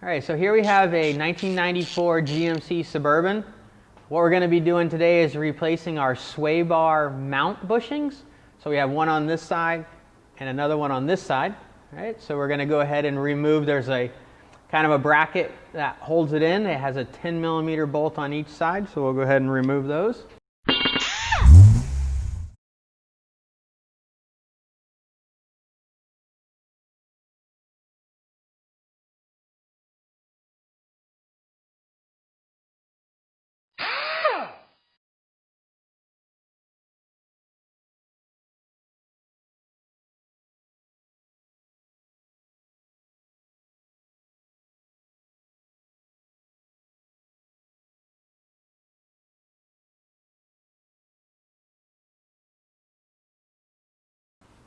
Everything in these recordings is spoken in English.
All right, so here we have a 1994 GMC Suburban. What we're going to be doing today is replacing our sway bar mount bushings. So we have one on this side and another one on this side. All right, so we're going to go ahead and remove, there's a kind of a bracket that holds it in. It has a 10mm bolt on each side, so we'll go ahead and remove those.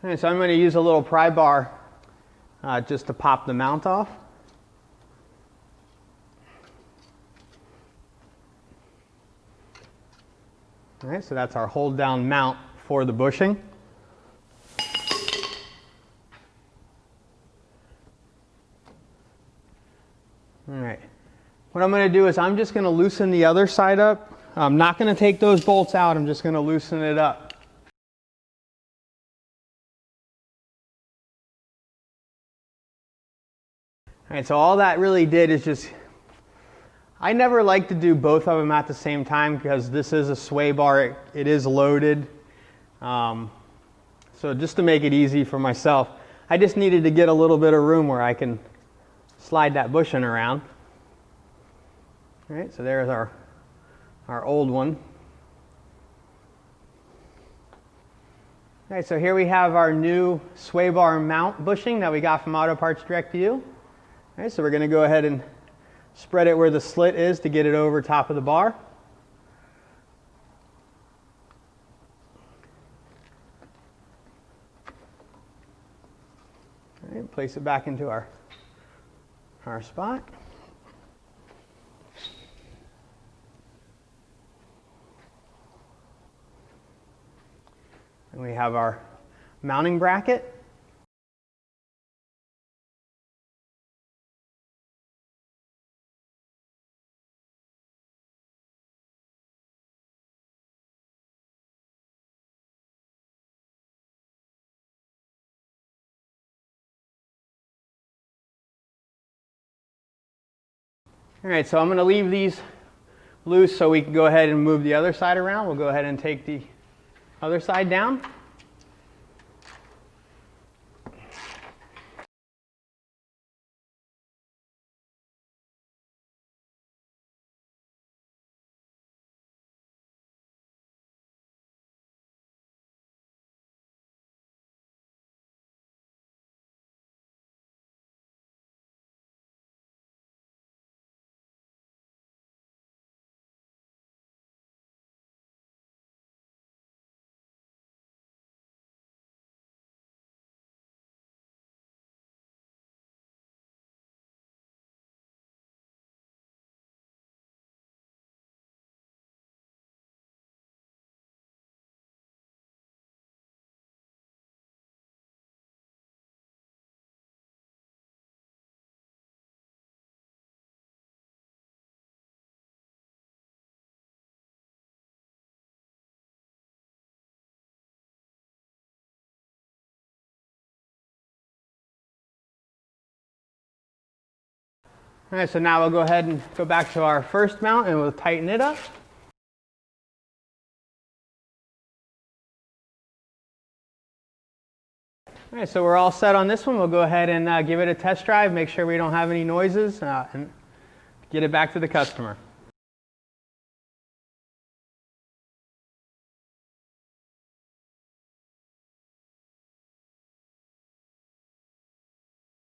Okay, so I'm going to use a little pry bar just to pop the mount off. All right, so that's our hold down mount for the bushing. All right, what I'm going to do is I'm just going to loosen the other side up. I'm not going to take those bolts out, I'm just going to loosen it up. All right, so all that really did is just, I never like to do both of them at the same time because this is a sway bar, it is loaded. So just to make it easy for myself, I just needed to get a little bit of room where I can slide that bushing around. All right, so there's our old one. All right, so here we have our new sway bar mount bushing that we got from Auto Parts Direct to You. All right, so we're going to go ahead and spread it where the slit is to get it over top of the bar. All right, place it back into our spot. And we have our mounting bracket. All right, so I'm going to leave these loose so we can go ahead and move the other side around. We'll go ahead and take the other side down. All right, so now we'll go ahead and go back to our first mount and we'll tighten it up. All right, so we're all set on this one. We'll go ahead and give it a test drive, make sure we don't have any noises, and get it back to the customer.